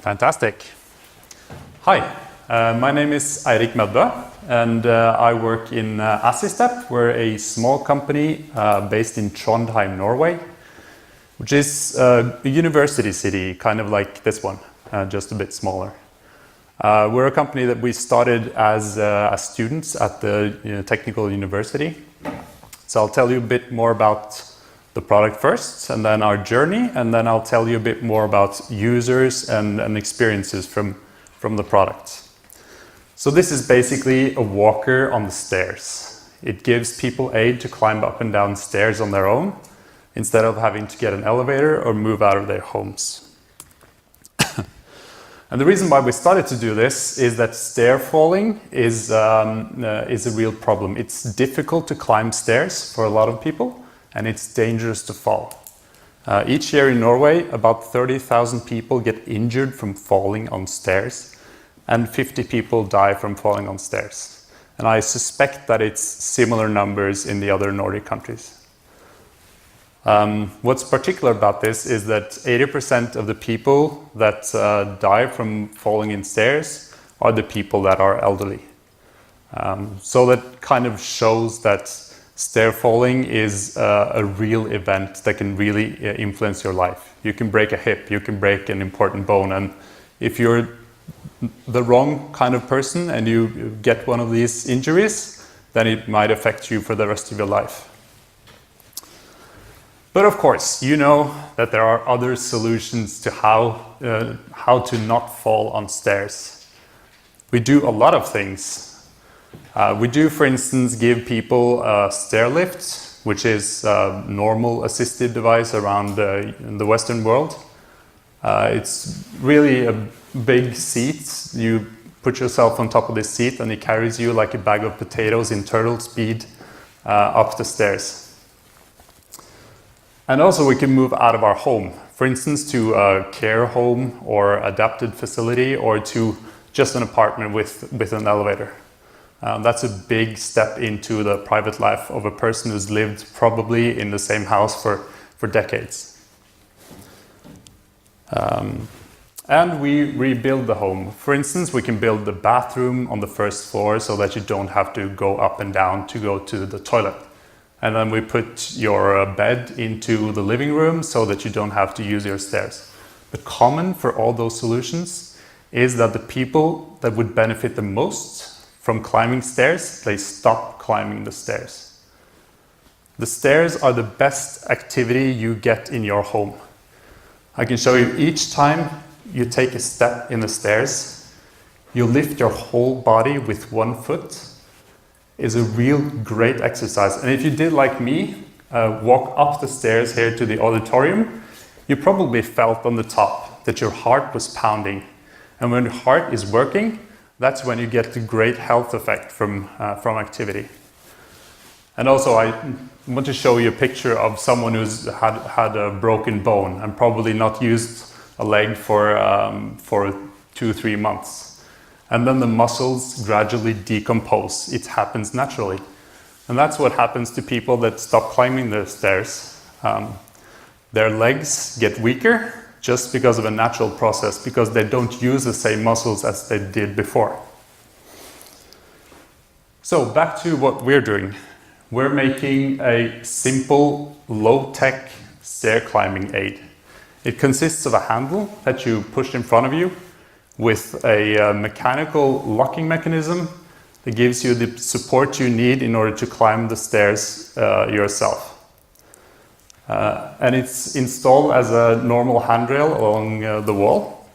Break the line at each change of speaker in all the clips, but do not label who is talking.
Fantastic. Hi, my name is Eirik Medboe, and I work in Assistep. We're a small company based in Trondheim, Norway, which is a university city, kind of like this one, just a bit smaller. We're a company that we started as students at the technical university. So I'll tell you a bit more about the product first, and then our journey, and then I'll tell you a bit more about users and experiences from the product. So this is basically a walker on the stairs. It gives people aid to climb up and down stairs on their own, instead of having to get an elevator or move out of their homes. And the reason why we started to do this is that stair falling is a real problem. It's difficult to climb stairs for a lot of people, and it's dangerous to fall. Each year in Norway, about 30,000 people get injured from falling on stairs, and 50 people die from falling on stairs. And I suspect that it's similar numbers in the other Nordic countries. What's particular about this is that 80% of the people that die from falling in stairs are the people that are elderly. So that kind of shows that stair falling is a real event that can really influence your life. You can break a hip, you can break an important bone, and if you're the wrong kind of person and you get one of these injuries, then it might affect you for the rest of your life. But of course, you know that there are other solutions to how to not fall on stairs. We do a lot of things. We do, for instance, give people a stair lift, which is a normal assisted device around in the Western world. It's really a big seat. You put yourself on top of this seat and it carries you like a bag of potatoes in turtle speed up the stairs. And also we can move out of our home, for instance, to a care home or adapted facility, or to just an apartment with an elevator. That's a big step into the private life of a person who's lived probably in the same house for decades. And we rebuild the home. For instance, we can build the bathroom on the first floor so that you don't have to go up and down to go to the toilet. And then we put your bed into the living room so that you don't have to use your stairs. The common for all those solutions is that the people that would benefit the most from climbing stairs, they stop climbing the stairs. The stairs are the best activity you get in your home. I can show you each time you take a step in the stairs, you lift your whole body with one foot. Is a real great exercise. And if you did like me, walk up the stairs here to the auditorium, you probably felt on the top that your heart was pounding. And when your heart is working, that's when you get the great health effect from activity. And also I want to show you a picture of someone who's had a broken bone and probably not used a leg for 2-3 months. And then the muscles gradually decompose. It happens naturally. And that's what happens to people that stop climbing the stairs. Their legs get weaker just because of a natural process, because they don't use the same muscles as they did before. So back to what we're doing. We're making a simple, low-tech stair climbing aid. It consists of a handle that you push in front of you with a mechanical locking mechanism that gives you the support you need in order to climb the stairs yourself. And it's installed as a normal handrail along the wall,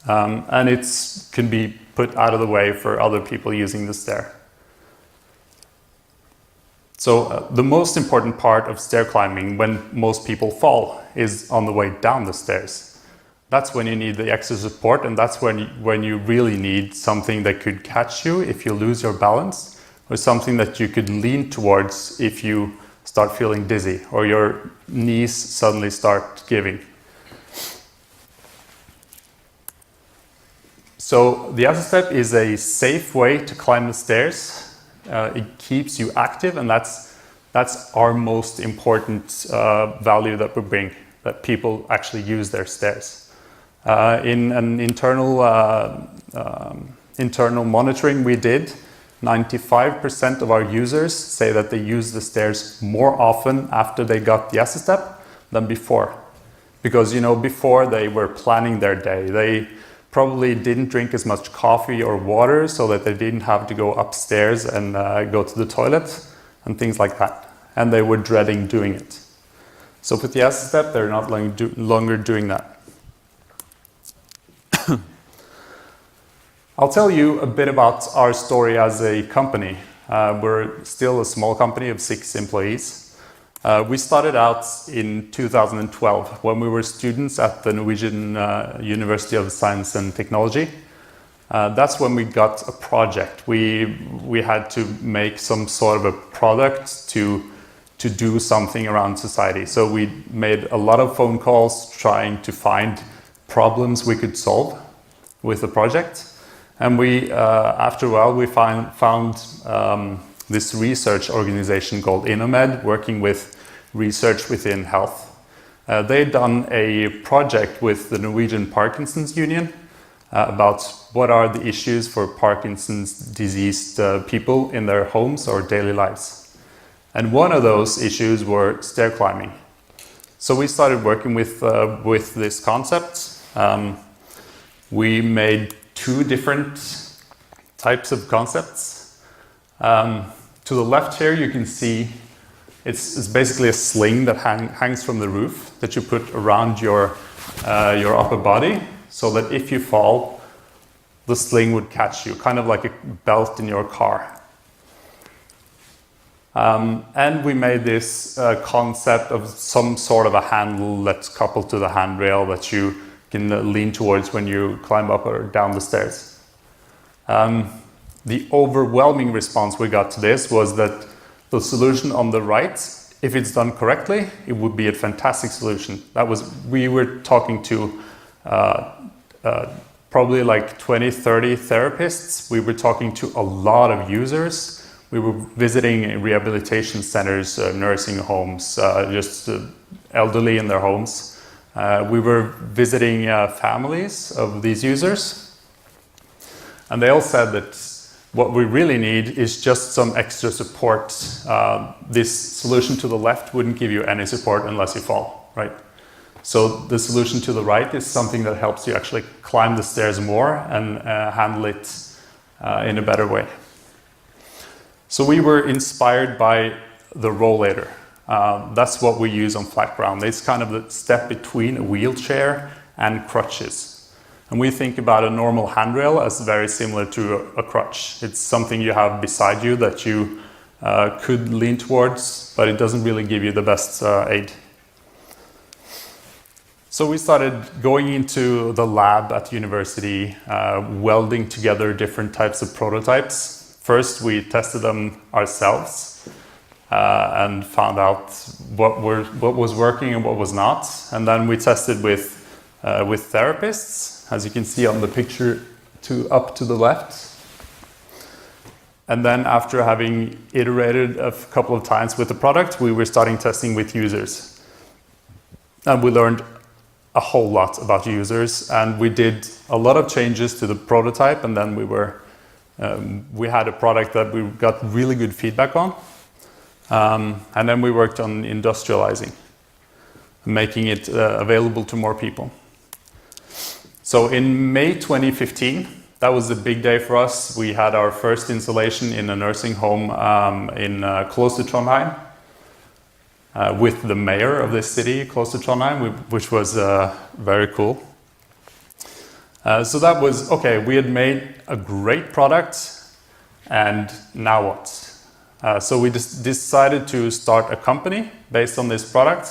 and it can be put out of the way for other people using the stair. So the most important part of stair climbing, when most people fall, is on the way down the stairs. That's when you need the extra support, and that's when you really need something that could catch you if you lose your balance, or something that you could lean towards if you start feeling dizzy or your knees suddenly start giving. So the Assistep is a safe way to climb the stairs. It keeps you active, and that's our most important value that we bring, that people actually use their stairs. In an internal monitoring we did, 95% of our users say that they use the stairs more often after they got the Assistep than before. Because, you know, before they were planning their day. They probably didn't drink as much coffee or water so that they didn't have to go upstairs and go to the toilet and things like that. And they were dreading doing it. So with the Assistep, they're not longer doing that. I'll tell you a bit about our story as a company. We're still a small company of 6 employees. We started out in 2012 when we were students at the Norwegian University of Science and Technology. That's when we got a project. We had to make some sort of a product to do something around society. So we made a lot of phone calls trying to find problems we could solve with the project. And we, after a while, we found this research organization called Innomed, working with research within health. They'd done a project with the Norwegian Parkinson's Union about what are the issues for Parkinson's diseased people in their homes or daily lives. And one of those issues were stair climbing. So we started working with this concept. We made 2 different types of concepts. To the left here you can see it's basically a sling that hangs from the roof that you put around your upper body so that if you fall, the sling would catch you, kind of like a belt in your car. And we made this concept of some sort of a handle that's coupled to the handrail that you can lean towards when you climb up or down the stairs. The overwhelming response we got to this was that the solution on the right, if it's done correctly, it would be a fantastic solution. We were talking to probably like 20, 30 therapists. We were talking to a lot of users. We were visiting rehabilitation centers, nursing homes, just elderly in their homes. We were visiting families of these users. And they all said that what we really need is just some extra support. This solution to the left wouldn't give you any support unless you fall, right? So the solution to the right is something that helps you actually climb the stairs more and handle it in a better way. So we were inspired by the rollator. That's what we use on flat ground. It's kind of the step between a wheelchair and crutches. And we think about a normal handrail as very similar to a crutch. It's something you have beside you that you could lean towards, but it doesn't really give you the best aid. So we started going into the lab at university, welding together different types of prototypes. First, we tested them ourselves and found out what was working and what was not. And then we tested with therapists, as you can see on the picture up to the left. And then after having iterated a couple of times with the product, we were starting testing with users. And we learned a whole lot about users, and we did a lot of changes to the prototype, and then we had a product that we got really good feedback on. And then we worked on industrializing, making it available to more people. So in May 2015, that was a big day for us. We had our first installation in a nursing home close to Trondheim, with the mayor of this city close to Trondheim, which was very cool. So that was, okay, we had made a great product, and now what? So we decided to start a company based on this product,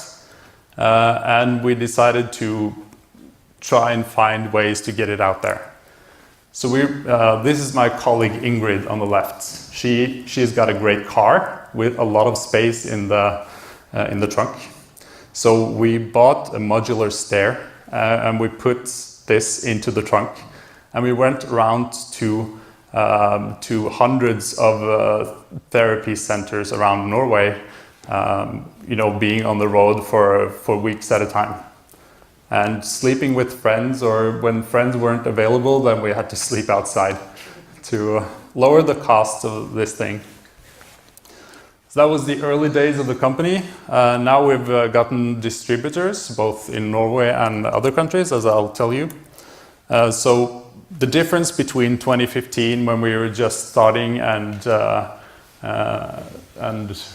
and we decided to try and find ways to get it out there. So this is my colleague Ingrid on the left. She's got a great car with a lot of space in the trunk. So we bought a modular stair and we put this into the trunk, and we went around to hundreds of therapy centers around Norway, being on the road for weeks at a time. And sleeping with friends, or when friends weren't available, then we had to sleep outside to lower the cost of this thing. So that was the early days of the company. Now we've gotten distributors, both in Norway and other countries, as I'll tell you. So the difference between 2015, when we were just starting and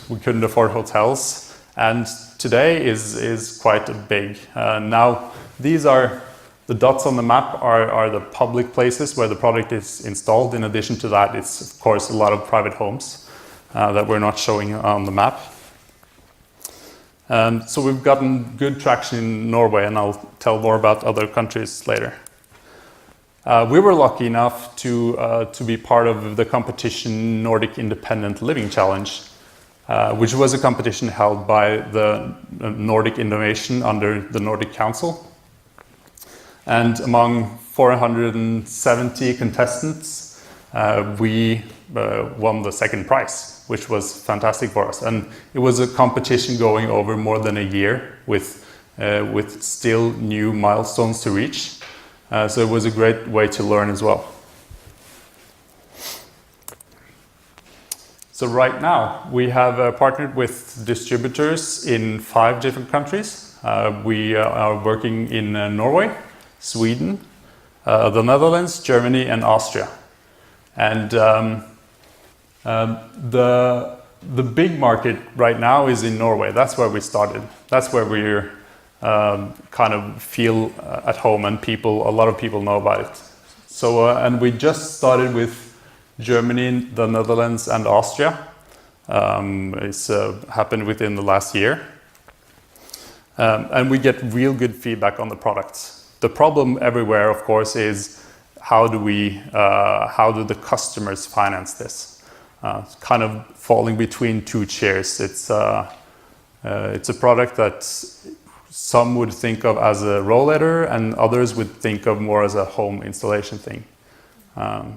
we couldn't afford hotels, and today is quite big. Now these are the dots on the map are the public places where the product is installed. In addition to that, it's of course a lot of private homes that we're not showing on the map. So we've gotten good traction in Norway, and I'll tell more about other countries later. We were lucky enough to be part of the competition Nordic Independent Living Challenge, which was a competition held by the Nordic Innovation under the Nordic Council. And among 470 contestants, we won the second prize, which was fantastic for us. And it was a competition going over more than a year with still new milestones to reach. So it was a great way to learn as well. So right now we have partnered with distributors in 5 different countries. We are working in Norway, Sweden, the Netherlands, Germany, and Austria. And the big market right now is in Norway. That's where we started. That's where we're kind of feel at home, and a lot of people know about it. So and we just started with Germany, the Netherlands, and Austria. It's happened within the last year, and we get real good feedback on the products. The problem everywhere, of course, is how do the customers finance this? It's kind of falling between 2 chairs. It's a product that some would think of as a rollator, and others would think of more as a home installation thing.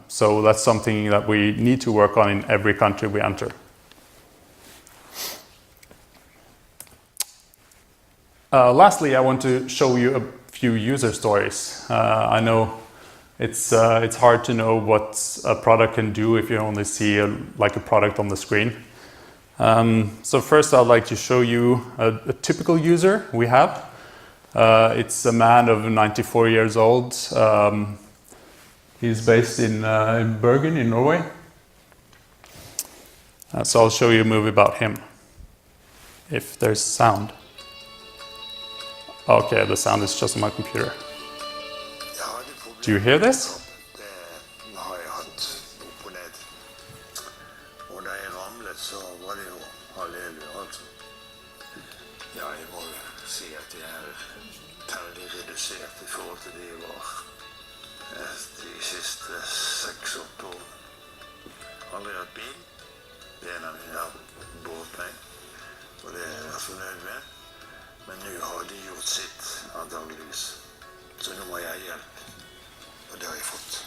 So that's something that we need to work on in every country we enter. Lastly, I want to show you a few user stories. I know it's hard to know what a product can do if you only see a product on the screen. So first I'd like to show you a typical user we have. It's a man of 94 years old. He's based in Bergen in Norway. So I'll show you a movie about him, if there's sound. Okay, the sound is just on my computer. Do you hear this?
Men nu har de gjort sitt, antageligvis. Så nå må jeg ha hjelp. Og det har jeg fått.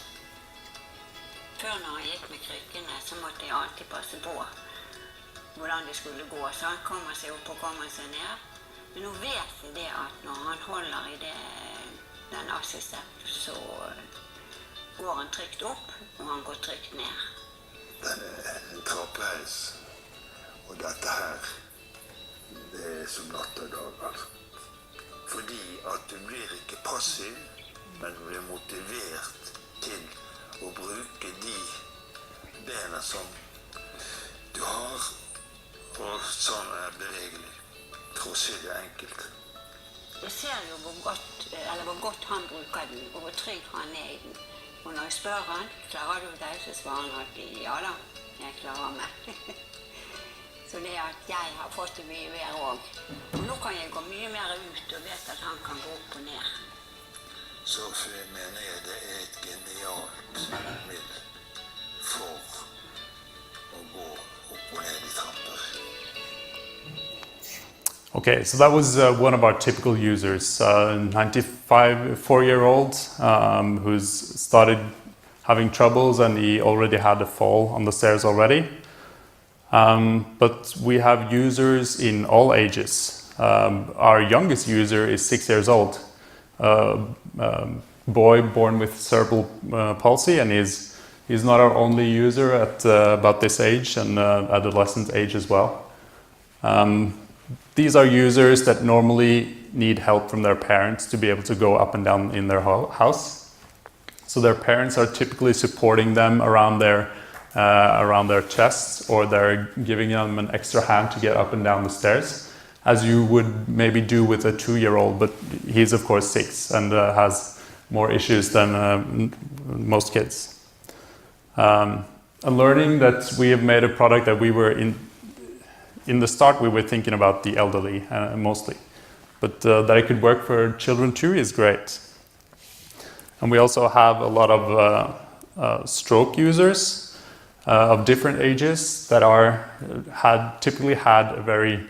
Før når jeg gikk med krykkene, så måtte jeg alltid passe på hvordan det skulle gå. Så han kommer seg opp og kommer seg ned. Men nå vet jeg det at når han holder i den Assistep, så går han trygt opp, og han går trygt ned.
Den er en trappeheis. Og dette her, det er som natt og dag, altså. Fordi at du blir ikke passiv, men du blir motivert til å bruke de bena som du har, og sånn er bevegelig. For å si det enkelt.
Jeg ser jo hvor godt han bruker den, og hvor trygg han er i den. Og når jeg spør han, klarer du deg, så svarer han alltid, ja da, jeg klarer meg. Så det at jeg har fått det mye mer også. Og nå kan jeg gå mye mer ut og vet at han kan gå opp og ned.
Så mener jeg det er et genialt middel for å gå opp og ned i trapper.
Okay, so that was one of our typical users, 94-year-old who's started having troubles, and he already had a fall on the stairs already. But we have users in all ages. Our youngest user is 6 years old, boy born with cerebral palsy, and he's not our only user at about this age and adolescent age as well. These are users that normally need help from their parents to be able to go up and down in their house. So their parents are typically supporting them around their chests, or they're giving them an extra hand to get up and down the stairs, as you would maybe do with a 2-year-old, but he's of course 6 and has more issues than most kids. And learning that we have made a product that we were in the start we were thinking about the elderly mostly, but that it could work for children too is great. And we also have a lot of stroke users of different ages that typically had a very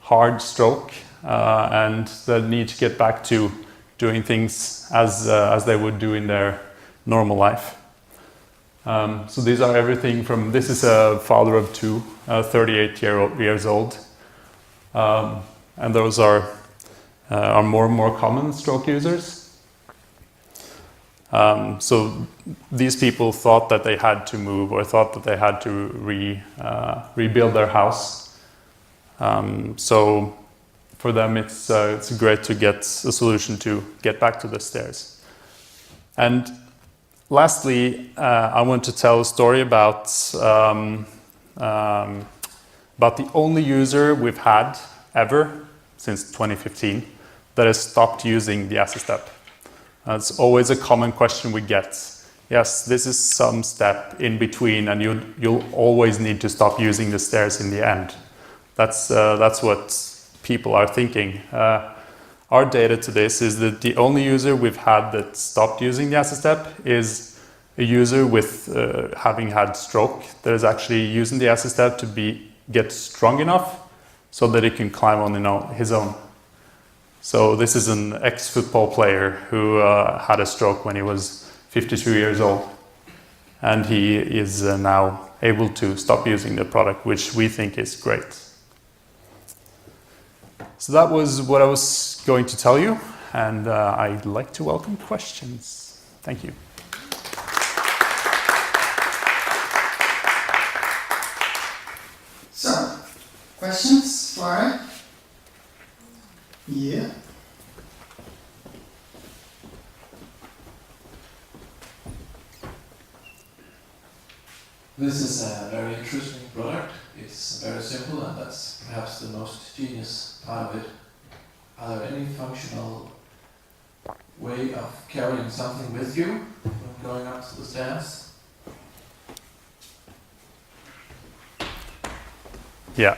hard stroke and that need to get back to doing things as they would do in their normal life. So these are everything from, this is a father of 2, 38 years old, and those are more and more common stroke users. So these people thought that they had to move, or thought that they had to rebuild their house. So for them it's great to get a solution to get back to the stairs. And lastly, I want to tell a story about the only user we've had ever since 2015 that has stopped using the Assistep. It's always a common question we get. Yes, this is some step in between, and you'll always need to stop using the stairs in the end. That's what people are thinking. Our data to this is that the only user we've had that stopped using the Assistep is a user with having had stroke that is actually using the Assistep to get strong enough so that he can climb on his own. So this is an ex-football player who had a stroke when he was 52 years old, and he is now able to stop using the product, which we think is great. So that was what I was going to tell you, and I'd like to welcome questions. Thank you.
So, questions for Eirik? Yeah.
This is a very interesting product. It's very simple, and that's perhaps the most genius part of it. Are there any functional way of carrying something with you when going up the stairs?
Yeah.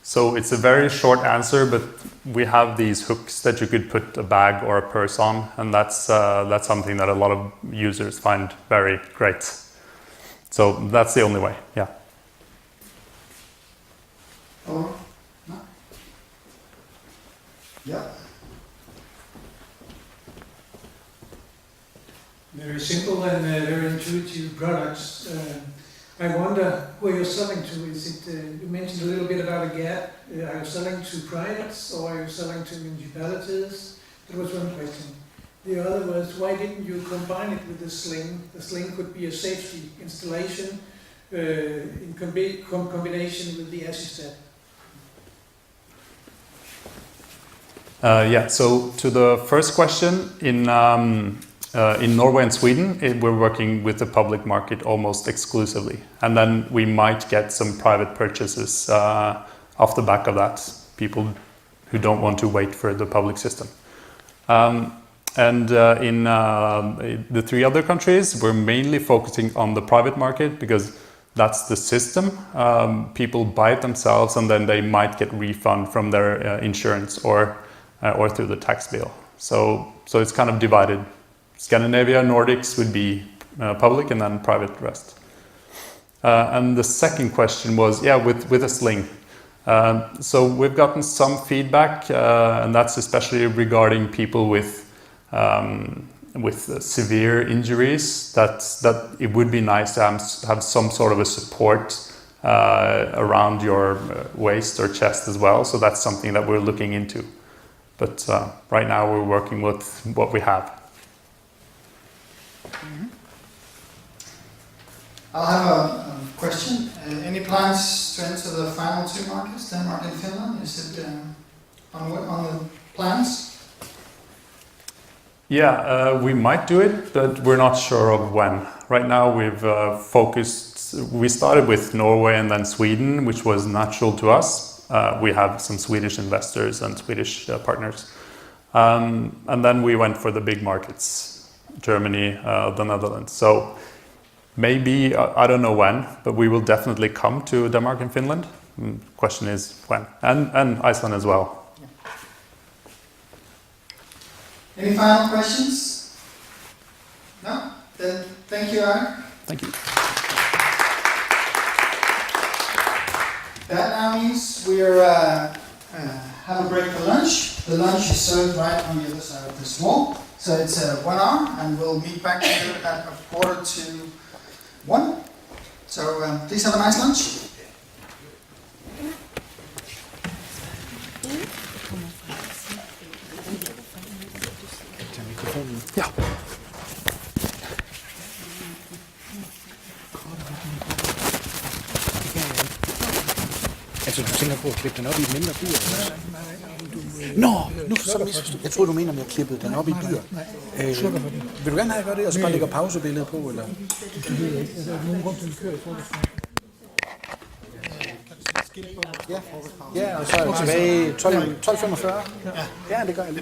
So it's a very short answer, but we have these hooks that you could put a bag or a purse on, and that's something that a lot of users find very great. So that's the only way, yeah.
Or no? Yeah.
Very simple and very intuitive products. I wonder who you're selling to. Is it, you mentioned a little bit about a gap. Are you selling to privates or are you selling to municipalities? That was one question. The other was, why didn't you combine it with the sling? The sling could be a safety installation in combination with the Assistep.
Yeah, so to the first question, in Norway and Sweden, we're working with the public market almost exclusively. And then we might get some private purchases off the back of that, people who don't want to wait for the public system. And in the 3 other countries, we're mainly focusing on the private market because that's the system. People buy it themselves and then they might get refund from their insurance or through the tax bill. So it's kind of divided. Scandinavia, Nordics would be public and then private rest. And the second question was, yeah, with a sling. So we've gotten some feedback, and that's especially regarding people with severe injuries, that it would be nice to have some sort of a support around your waist or chest as well. So that's something that we're looking into. But right now we're working with what we have.
I'll have a question. Any plans to enter the final two markets, Denmark and Finland? Is it on the plans?
Yeah, we might do it, but we're not sure of when. Right now we've focused, we started with Norway and then Sweden, which was natural to us. We have some Swedish investors and Swedish partners. And then we went for the big markets, Germany, the Netherlands. So maybe, I don't know when, but we will definitely come to Denmark and Finland. Question is when. And Iceland as well.
Any final questions? No? Then thank you, Eirik.
Thank you.
That now means we're have a break for lunch. The lunch is served right on the other side of this wall. So it's 1 hour, and we'll meet back here at 1:45. So please have a nice lunch.
Ja.
Altså, du tænker på at klippe den op i et mindre bur? Nå, nu så misforstået. Jeg troede, du mener, om jeg klippede den op i byer. Vil du gerne have, at jeg gør det, og så bare lægger pausebilledet på, eller? Det ved jeg ikke. Er der nogen grund til, at vi kører i frokostpause? Ja, og så er jeg tilbage 12:45. Ja, det gør jeg.